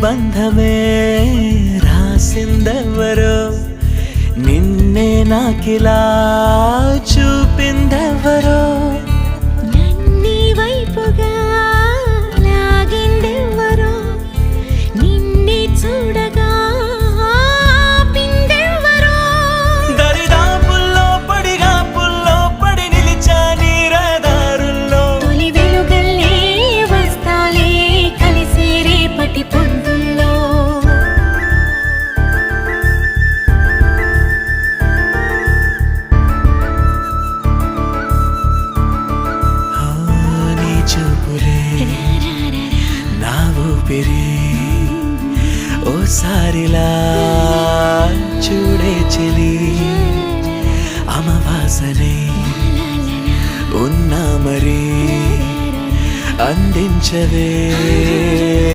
బంధమే రాసిందెవరో నిన్నే నాకిలా చూపిందెవరో నన్నీ వైపుగా లాగిందెవరో నిన్నే చూడగా ఆపిందెవరో దరిదాపుల్లో పడి నిలిచా నీ రహదారుల్లో తొలి వెలుగల్లే వస్తాలే కలిసే రేపటి పొద్దుల్లో నీ చూపులే నా ఊపిరి ఓసారిలా చూడే చెలి అమవాసనే ఉన్నా మరి అందించవే